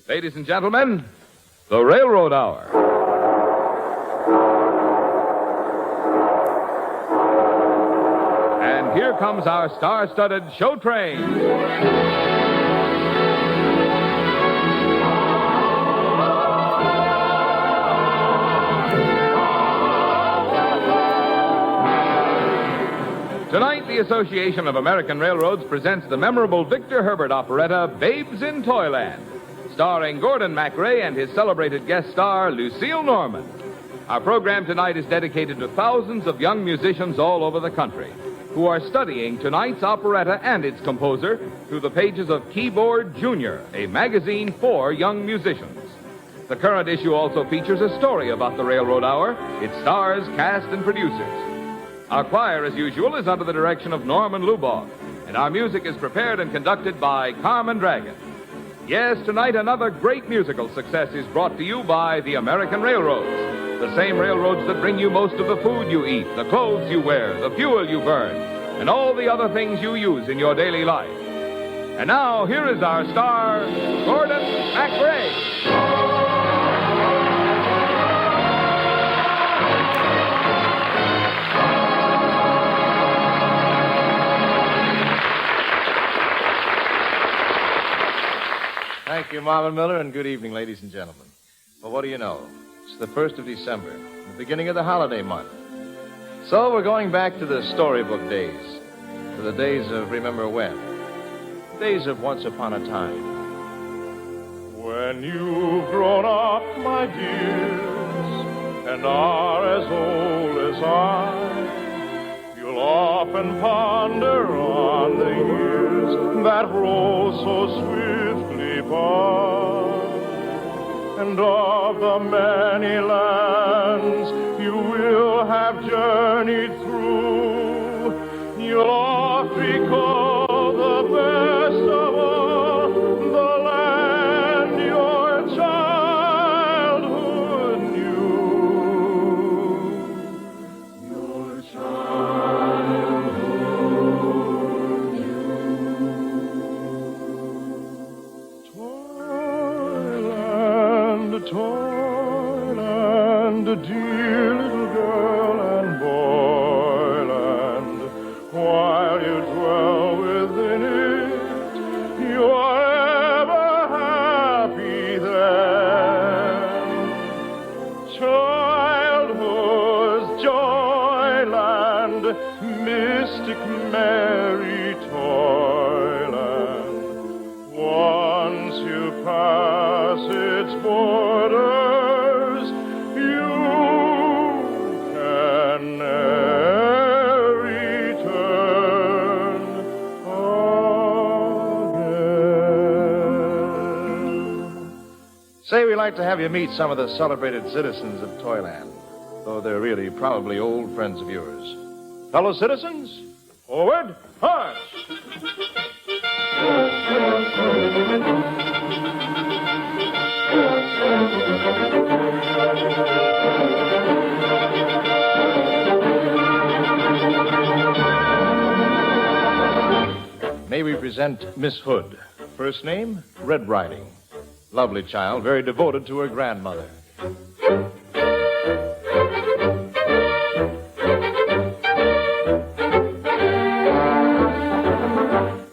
Ladies and gentlemen, the Railroad Hour. And here comes our star-studded show train. Tonight, the Association of American Railroads presents the memorable Victor Herbert operetta, Babes in Toyland, starring Gordon MacRae and his celebrated guest star, Lucille Norman. Our program tonight is dedicated to thousands of young musicians all over the country who are studying tonight's operetta and its composer through the pages of Keyboard Junior, a magazine for young musicians. The current issue also features a story about the Railroad Hour, its stars, cast, and producers. Our choir, as usual, is under the direction of Norman Luboff, and our music is prepared and conducted by Carmen Dragon. Yes, tonight another great musical success is brought to you by the American Railroads, the same railroads that bring you most of the food you eat, the clothes you wear, the fuel you burn, and all the other things you use in your daily life. And now, here is our star, Gordon MacRae. Thank you, Marvin Miller, and good evening, ladies and gentlemen. Well, what do you know? It's the 1st of December, the beginning of the holiday month. So we're going back to the storybook days, to the days of remember when, days of once upon a time. When you've grown up, my dears, and are as old as I, you'll often ponder on the years that roll so swiftly by, and of the many lands you will have journeyed through, you'll oft recall the best of all, the land your childhood knew. Your childhood knew. Toyland, Toyland, dear little girl and boyland, while you dwell within it, you are ever happy then. Childhood's joyland, mystic merry toyland, once you pass its borders, you can never return again. Say, we'd like to have you meet some of the celebrated citizens of Toyland, though they're really probably old friends of yours. Fellow citizens, forward, march! May we present Miss Hood. First name, Red Riding. Lovely child, very devoted to her grandmother.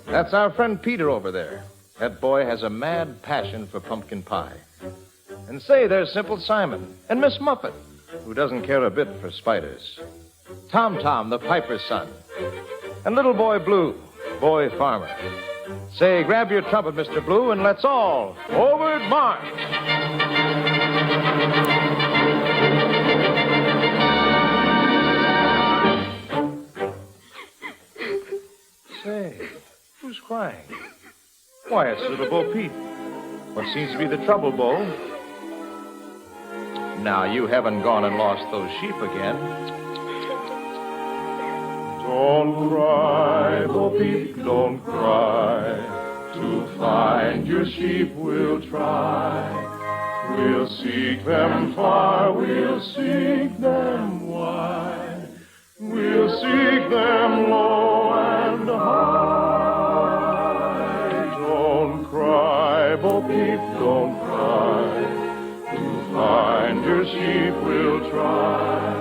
That's our friend Peter over there. That boy has a mad passion for pumpkin pie. And say, there's Simple Simon and Miss Muffet, who doesn't care a bit for spiders. Tom Tom, the piper's son. And Little Boy Blue, boy farmer. Say, grab your trumpet, Mr. Blue, and let's all forward march. Say, who's crying? Why, it's Little Bo Peep. What seems to be the trouble, Bo? Now, you haven't gone and lost those sheep again. Don't cry, Bo Peep, don't cry. To find your sheep we'll try. We'll seek them far, we'll seek them wide. We'll seek them low and high. Don't cry, cry, Bo Peep, don't cry. To find your sheep we'll try.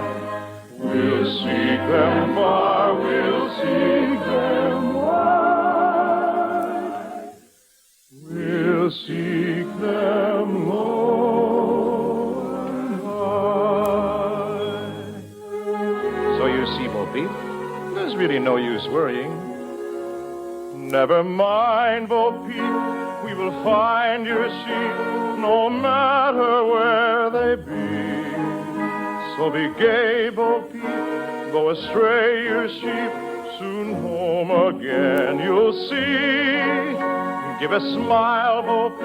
We'll seek them far, we'll seek them wide. We'll seek them low and high. So you see, Bo Peep, there's really no use worrying. Never mind, Bo Peep, we will find your sheep, no matter where they be. So be gay, Bo Peep, go astray your sheep, soon home again you'll see. Give a smile, Bo Peep,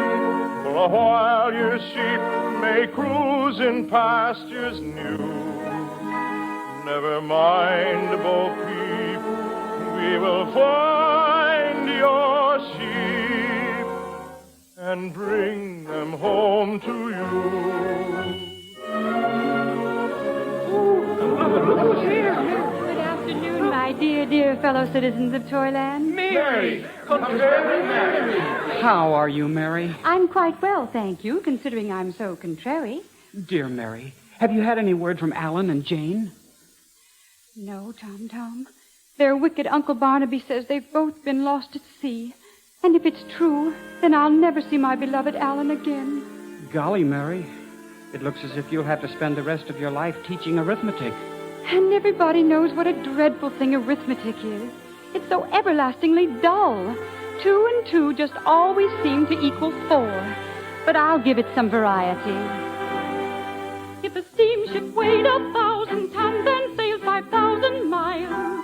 for a while your sheep may cruise in pastures new. Never mind, Bo Peep, we will find your sheep and bring them home to you. Good afternoon, my dear fellow citizens of Toyland. Mary! How are you, Mary? I'm quite well, thank you, considering I'm so contrary. Dear Mary, have you had any word from Alan and Jane? No, Tom. Their wicked Uncle Barnaby says they've both been lost at sea. And if it's true, then I'll never see my beloved Alan again. Golly, Mary, it looks as if you'll have to spend the rest of your life teaching arithmetic. And everybody knows what a dreadful thing arithmetic is. It's so everlastingly dull. 2 and 2 just always seem to equal 4. But I'll give it some variety. If a steamship weighed 1,000 tons and sailed 5,000 miles,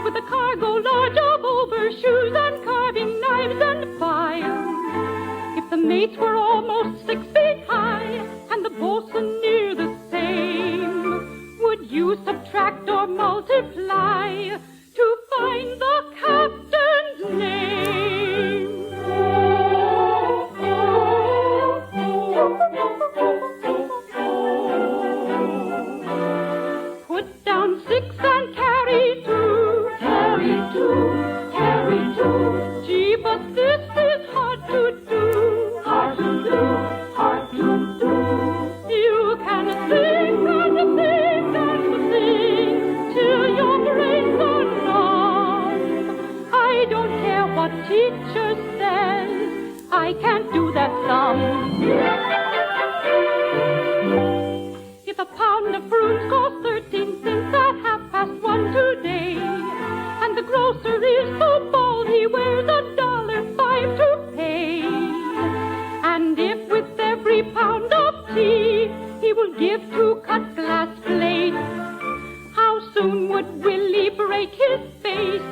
with a cargo large of overshoes and carving knives and files, if the mates were almost 6 feet high and the bosun near the same, would you subtract or multiply to find the captain's name? Put down 6 and carry 2. Carry 2. Gee, but this is hard to do. Hard to do. You can think and think and think till your brains are numb. I don't care what teacher says, I can't do that sum. If a pound of prunes cost 13 cents at 1:30 today, and the grocer is so bald he wears $1.05 to pay, and if with every pound of tea he will give 2 cut glass plates, how soon would Willie break his face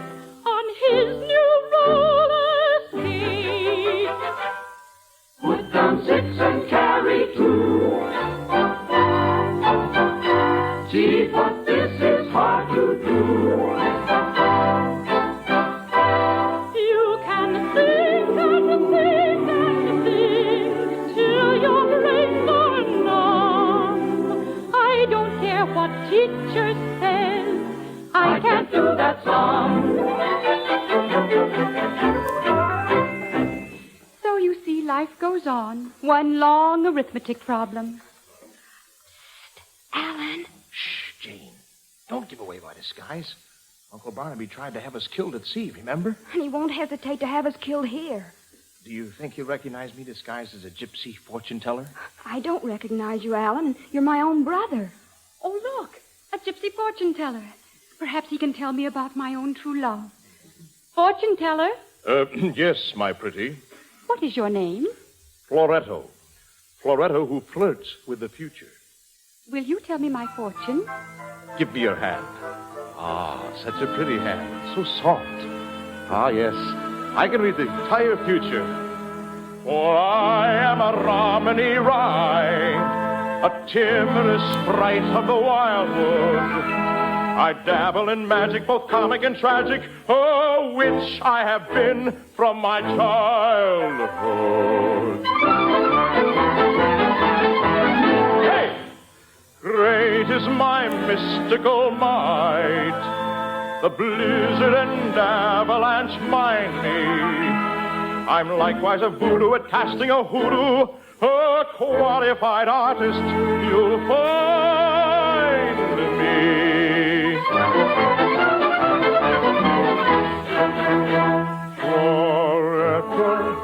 on his new roller skate? Put down 6 and carry 2. Gee, but this is hard to do. You can think and think and think till your brains are numb. I don't care what teacher says, I can't do that sum. So you see, life goes on. One long arithmetic problem. Alan. Shh, Jane. Don't give away my disguise. Uncle Barnaby tried to have us killed at sea, remember? And he won't hesitate to have us killed here. Do you think he'll recognize me disguised as a gypsy fortune teller? I don't recognize you, Alan. You're my own brother. Oh, look, a gypsy fortune teller. Perhaps he can tell me about my own true love. Fortune teller, Yes, my pretty. what is your name? Floretto. Floretto who flirts with the future. Will you tell me my fortune? Give me your hand. Ah, such a pretty hand. So soft. Ah, yes. I can read the entire future. For I am a Romany Rye, a timorous sprite of the wildwood. I dabble in magic, both comic and tragic, a witch I have been from my childhood. Hey! Great is my mystical might, the blizzard and avalanche mind me. I'm likewise a voodoo at casting a hoodoo, a qualified artist you'll find me.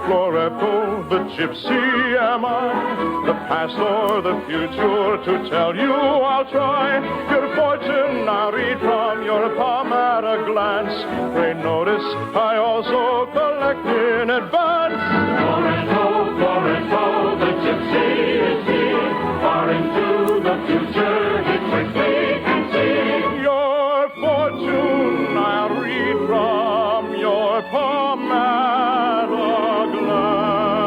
Floretto, the gypsy am I, the past or the future to tell you I'll try. Your fortune I read from your palm at a glance. Pray notice I also collect in advance. Floretto, the gypsy is he, far into the future he quickly can see. Your fortune I read from your palm at a glance.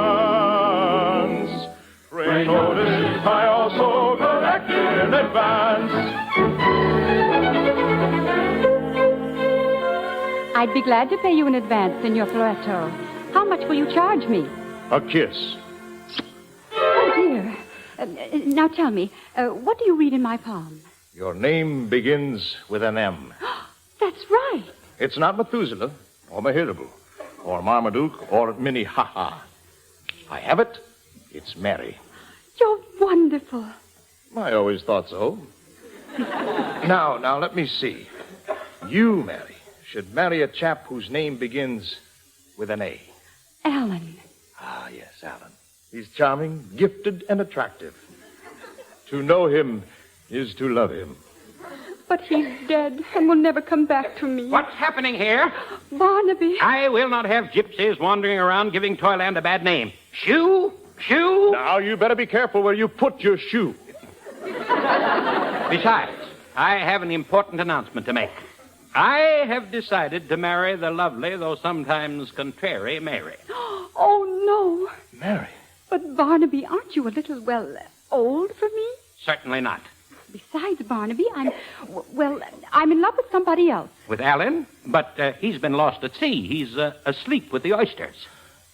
Pray notice I also collect in advance. I'd be glad to pay you in advance, Senor Floretto. How much will you charge me? A kiss. Oh, dear. Now tell me, what do you read in my palm? Your name begins with an M. That's right. It's not Methuselah, or Mahirable, or Marmaduke, or Minnehaha. I have it. It's Mary. You're wonderful. I always thought so. Now, let me see. You, Mary, should marry a chap whose name begins with an A. Alan. Ah, yes, Alan. He's charming, gifted, and attractive. To know him is to love him. But he's dead and will never come back to me. What's happening here? Barnaby. I will not have gypsies wandering around giving Toyland a bad name. Shoe? Now, you better be careful where you put your shoe. Besides, I have an important announcement to make. I have decided to marry the lovely, though sometimes contrary, Mary. Oh, no. Mary? But, Barnaby, aren't you a little, old for me? Certainly not. Besides, Barnaby, I'm in love with somebody else. With Alan? But he's been lost at sea. He's asleep with the oysters.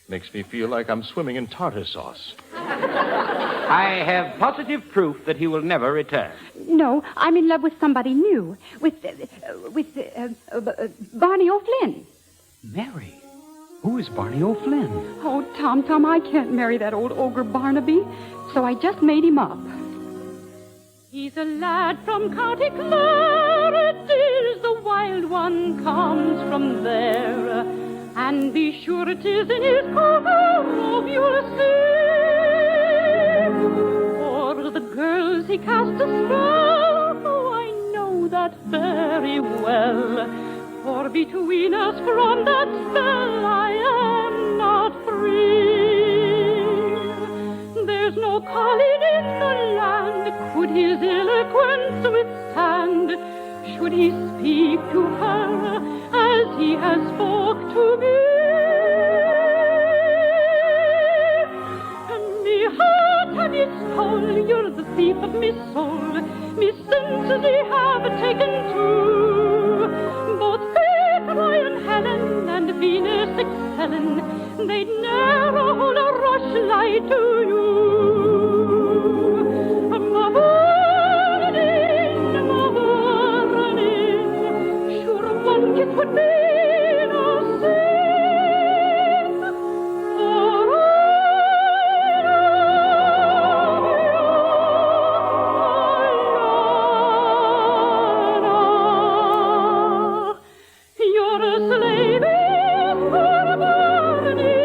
Makes me feel like I'm swimming in tartar sauce. I have positive proof that he will never return. No, I'm in love with somebody new. With Barney O'Flynn. Mary? Who is Barney O'Flynn? Oh, Tom, I can't marry that old ogre Barnaby, so I just made him up. He's a lad from County Clare, it is the wild one comes from there. And be sure it is in his robe you'll see. For the girls he casts a spell, oh, I know that very well. For between us from that spell I am not free. There's no calling in the land could his eloquence withstand. Should he speak to her as he has spoke to me? And me heart and its soul, you're the thief of me soul. Me senses he have taken too. Both Phaedra and Helen and Venus excelling, they'd ne'er hold a rush lie to you. It would be no sin, for I love you. You're a slave for Barney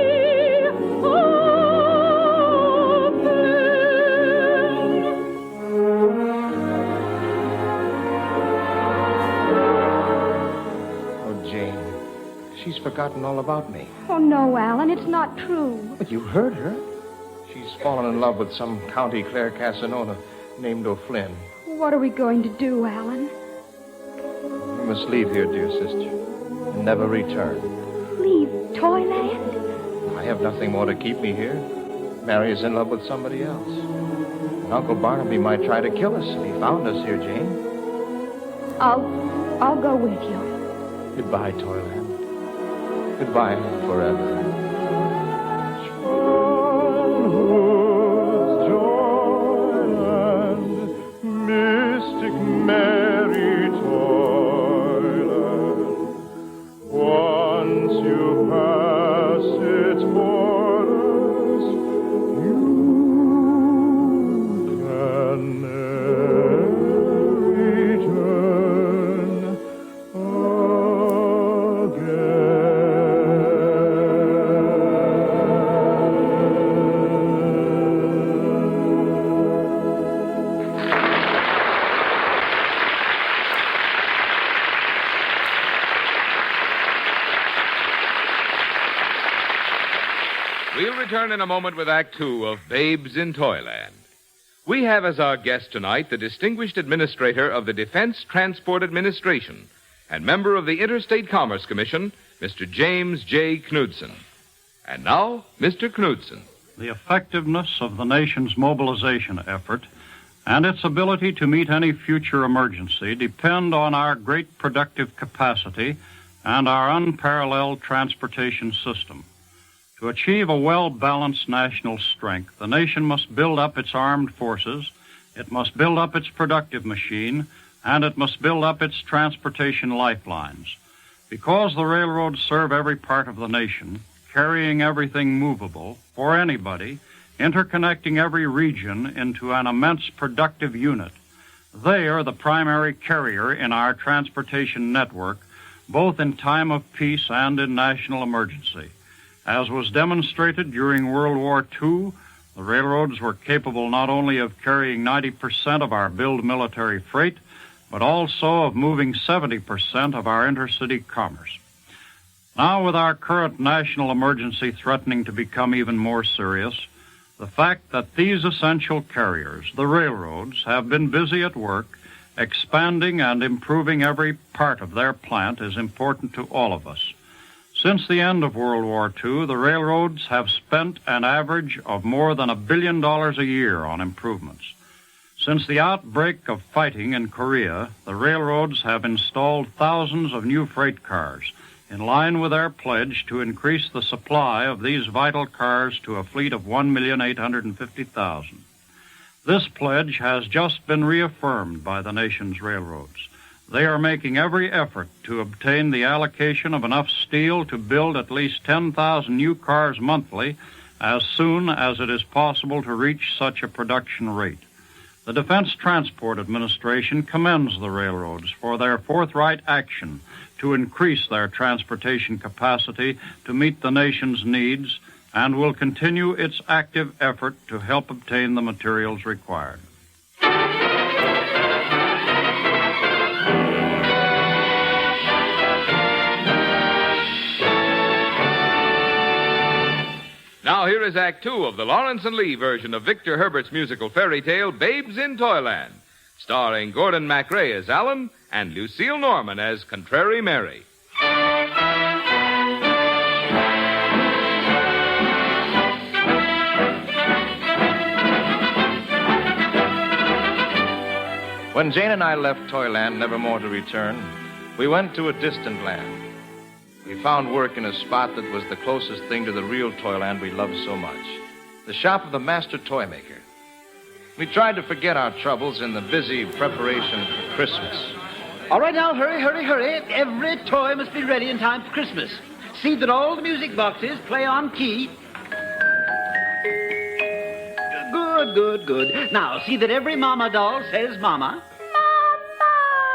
She's forgotten all about me. Oh, no, Alan, it's not true. But you heard her. She's fallen in love with some County Clare Casanova named O'Flynn. What are we going to do, Alan? We must leave here, dear sister, and never return. Leave Toyland? I have nothing more to keep me here. Mary is in love with somebody else. And Uncle Barnaby might try to kill us if he found us here, Jane. I'll go with you. Goodbye, Toyland. Goodbye forever. Childhood's joyland, mystic Mary Toyland. Once you pass its return in a moment with Act Two of Babes in Toyland. We have as our guest tonight the distinguished administrator of the Defense Transport Administration and member of the Interstate Commerce Commission, Mr. James J. Knudsen. And now, Mr. Knudsen. The effectiveness of the nation's mobilization effort and its ability to meet any future emergency depend on our great productive capacity and our unparalleled transportation system. To achieve a well-balanced national strength, the nation must build up its armed forces, it must build up its productive machine, and it must build up its transportation lifelines. Because the railroads serve every part of the nation, carrying everything movable for anybody, interconnecting every region into an immense productive unit, they are the primary carrier in our transportation network, both in time of peace and in national emergency. As was demonstrated during World War II, the railroads were capable not only of carrying 90% of our billed military freight, but also of moving 70% of our intercity commerce. Now, with our current national emergency threatening to become even more serious, the fact that these essential carriers, the railroads, have been busy at work, expanding and improving every part of their plant is important to all of us. Since the end of World War II, the railroads have spent an average of more than $1 billion a year on improvements. Since the outbreak of fighting in Korea, the railroads have installed thousands of new freight cars, in line with their pledge to increase the supply of these vital cars to a fleet of 1,850,000. This pledge has just been reaffirmed by the nation's railroads. They are making every effort to obtain the allocation of enough steel to build at least 10,000 new cars monthly as soon as it is possible to reach such a production rate. The Defense Transport Administration commends the railroads for their forthright action to increase their transportation capacity to meet the nation's needs and will continue its active effort to help obtain the materials required. Now here is Act Two of the Lawrence and Lee version of Victor Herbert's musical fairy tale, Babes in Toyland, starring Gordon MacRae as Alan and Lucille Norman as Contrary Mary. When Jane and I left Toyland, never more to return, we went to a distant land. We found work in a spot that was the closest thing to the real Toyland we loved so much, the shop of the master toy maker. We tried to forget our troubles in the busy preparation for Christmas. All right, now, hurry. Every toy must be ready in time for Christmas. See that all the music boxes play on key. Good. Now, see that every mama doll says mama.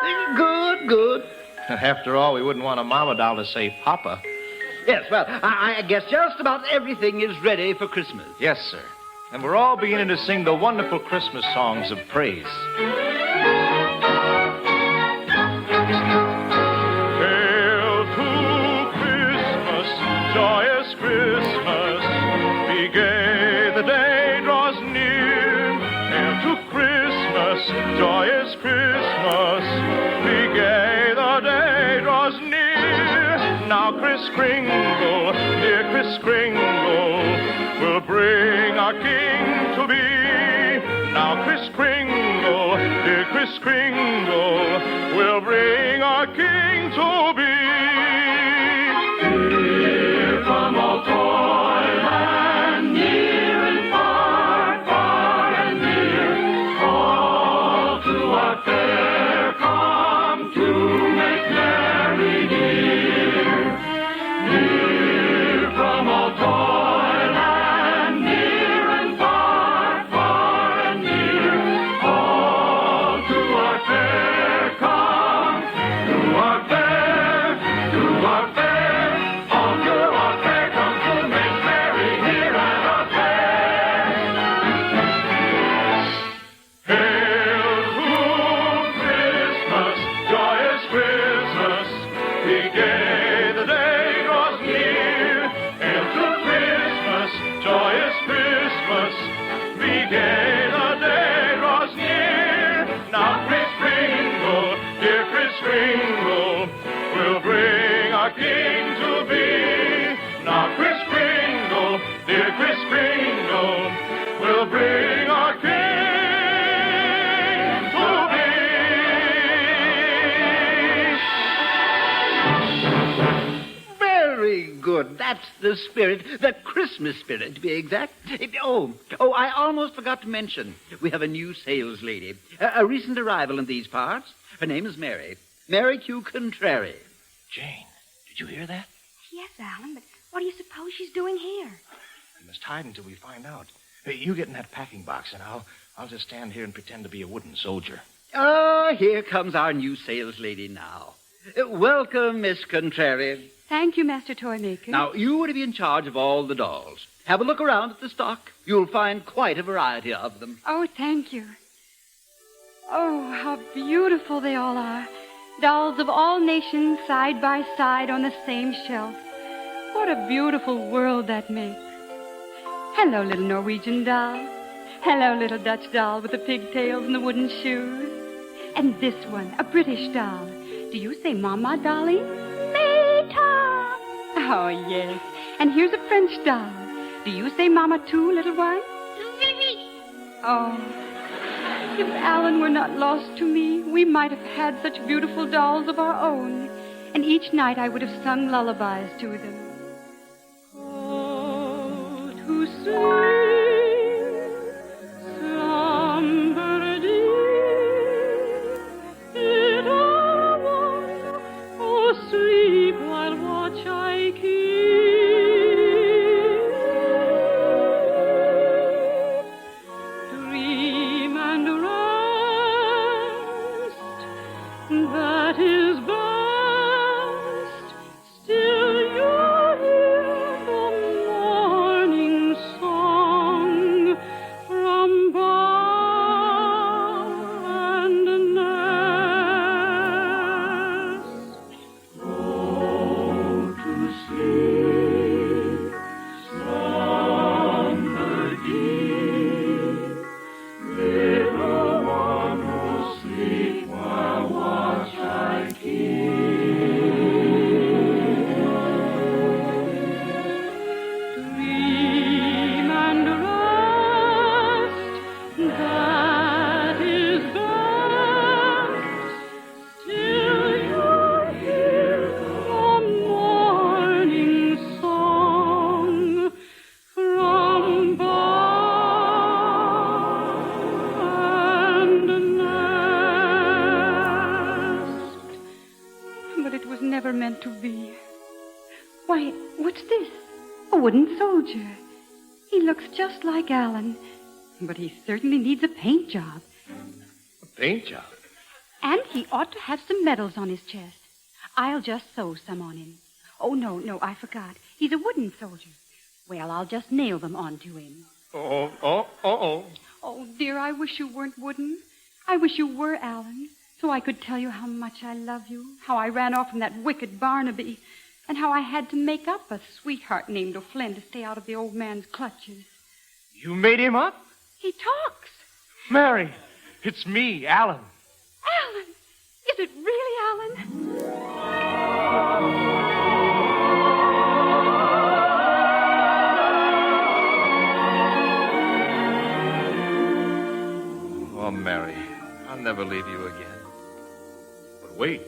Mama. Good. After all, we wouldn't want a mama doll to say Papa. Yes, well, I guess just about everything is ready for Christmas. Yes, sir. And we're all beginning to sing the wonderful Christmas songs of praise. Hail to Christmas, joyous Christmas. Be gay, the day draws near. Hail to Christmas, joyous Christmas. Be gay, the day draws near. Now Kris Kringle, dear Kris Kringle, will bring our King to be. Now Kris Kringle, dear Kris Kringle, will bring our King to be. Here from all Toyland, near and far, far and near, all to our fair come to make merry here. Near from all Toyland, near and far, far and near, all to our fair come, to our fair, to bring our King to be. Very good. That's the spirit, the Christmas spirit, to be exact. I almost forgot to mention. We have a new sales lady, a recent arrival in these parts. Her name is Mary. Mary Q. Contrary. Jane, did you hear that? Yes, Alan, but what do you suppose she's doing here? We must hide until we find out. You get in that packing box, and I'll just stand here and pretend to be a wooden soldier. Here comes our new sales lady now. Welcome, Miss Contrary. Thank you, Master Toymaker. Now, you are to be in charge of all the dolls. Have a look around at the stock. You'll find quite a variety of them. Oh, thank you. Oh, how beautiful they all are. Dolls of all nations side by side on the same shelf. What a beautiful world that makes. Hello, little Norwegian doll. Hello, little Dutch doll with the pigtails and the wooden shoes. And this one, a British doll. Do you say Mama, darling? Meta! Oh, yes. And here's a French doll. Do you say Mama, too, little one? Oh, if Alan were not lost to me, we might have had such beautiful dolls of our own. And each night I would have sung lullabies to them. Oh, to sing, slumber deep, it all one, oh, sleep while watch I keep. Dream and rest, that is best. Still you hear the morning song from bough and nest. Go to sleep, slumber deep, little one who sleep while watch I keep. Dream and rest, that is best. Still you hear the morning song from bough and nest. But it was never meant to be. Why, what's this? A wooden soldier. He looks just like Alan, but he certainly needs a paint job. A paint job? And he ought to have some medals on his chest. I'll just sew some on him. Oh, no, I forgot. He's a wooden soldier. Well, I'll just nail them onto him. Oh. Oh, dear, I wish you weren't wooden. I wish you were, Alan, so I could tell you how much I love you, how I ran off from that wicked Barnaby, and how I had to make up a sweetheart named O'Flynn to stay out of the old man's clutches. You made him up? He talks. Mary, it's me, Alan. Alan! Is it really Alan? Oh, Mary, I'll never leave you again. But wait,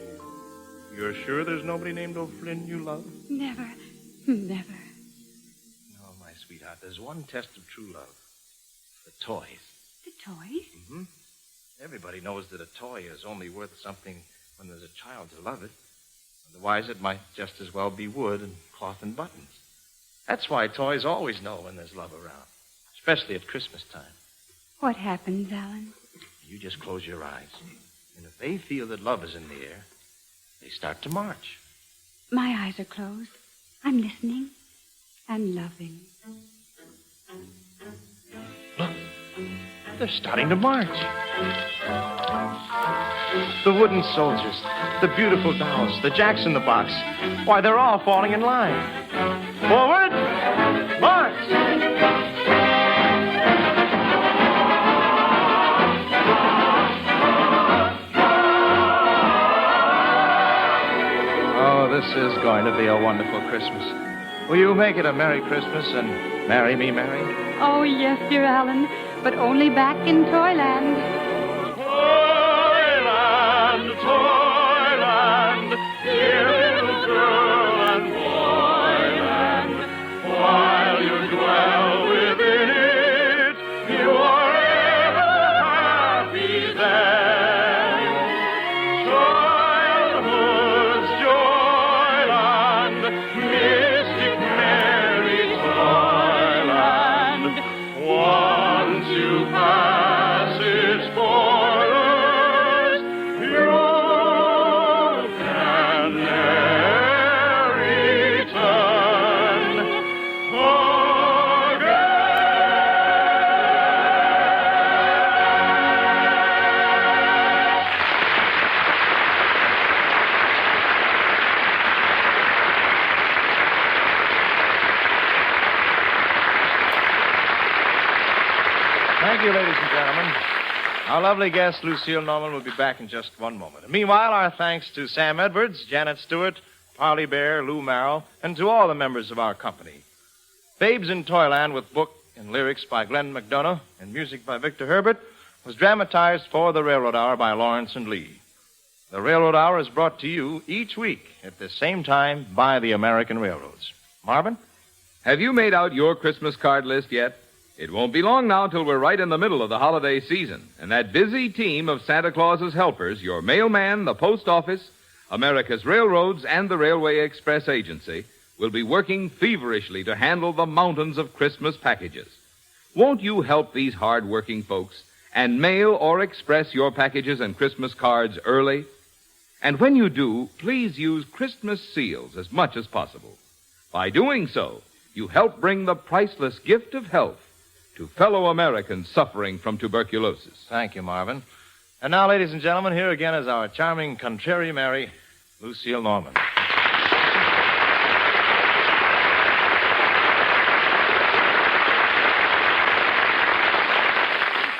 you're sure there's nobody named O'Flynn you love? Never. No, my sweetheart, there's one test of true love. The toys. The toys? Mm-hmm. Everybody knows that a toy is only worth something when there's a child to love it. Otherwise, it might just as well be wood and cloth and buttons. That's why toys always know when there's love around, especially at Christmas time. What happens, Alan? You just close your eyes, and if they feel that love is in the air, they start to march. My eyes are closed. I'm listening. I'm loving. Look, they're starting to march. The wooden soldiers, the beautiful dolls, the jacks in the box. Why, they're all falling in line. Forward, march! Oh, this is going to be a wonderful Christmas. Will you make it a Merry Christmas and marry me, Mary? Oh, yes, dear Alan. but only back in Toyland. Toyland, Toyland, dear little girl and boyland. While you dwell within it, you are ever happy then. Childhood's joyland, mystic merry Toyland. Once you pass its borders, you can ne'er return again. Thank you, ladies and gentlemen. Our lovely guest, Lucille Norman, will be back in just one moment. Meanwhile, our thanks to Sam Edwards, Janet Stewart, Parley Bear, Lou Merrill, and to all the members of our company. Babes in Toyland, with book and lyrics by Glenn McDonough and music by Victor Herbert, was dramatized for the Railroad Hour by Lawrence and Lee. The Railroad Hour is brought to you each week at the same time by the American Railroads. Marvin? Have you made out your Christmas card list yet? It won't be long now till we're right in the middle of the holiday season, and that busy team of Santa Claus's helpers, your mailman, the post office, America's railroads, and the Railway Express Agency, will be working feverishly to handle the mountains of Christmas packages. Won't you help these hard-working folks and mail or express your packages and Christmas cards early? And when you do, please use Christmas seals as much as possible. By doing so, you help bring the priceless gift of health to fellow Americans suffering from tuberculosis. Thank you, Marvin. And now, ladies and gentlemen, here again is our charming contrary Mary, Lucille Norman.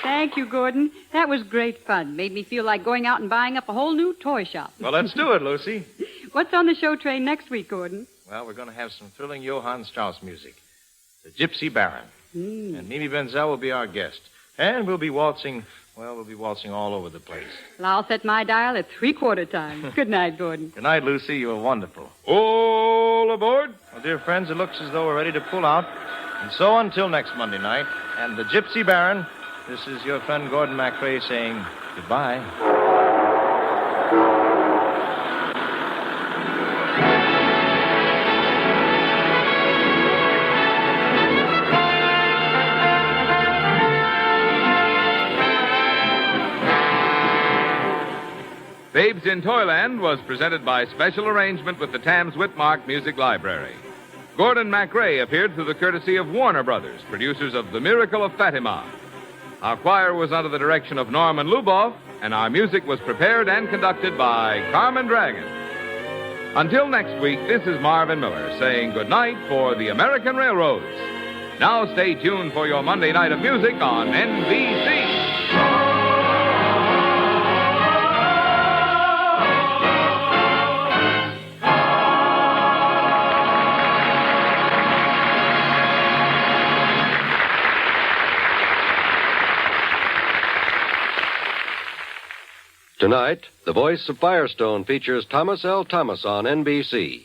Thank you, Gordon. That was great fun. Made me feel like going out and buying up a whole new toy shop. Well, let's do it, Lucy. What's on the show train next week, Gordon? Well, we're going to have some thrilling Johann Strauss music. The Gypsy Baron. And Mimi Benzel will be our guest. And we'll be waltzing all over the place. Well, I'll set my dial at 3/4 time. Good night, Gordon. Good night, Lucy. You were wonderful. All aboard! Well, dear friends, it looks as though we're ready to pull out. And so until next Monday night, and the Gypsy Baron, this is your friend Gordon MacRae saying goodbye. Babes in Toyland was presented by special arrangement with the Tams Whitmark Music Library. Gordon MacRae appeared through the courtesy of Warner Brothers, producers of The Miracle of Fatima. Our choir was under the direction of Norman Luboff, and our music was prepared and conducted by Carmen Dragon. Until next week, this is Marvin Miller saying good night for the American Railroads. Now stay tuned for your Monday night of music on NBC. Tonight, The Voice of Firestone features Thomas L. Thomas on NBC.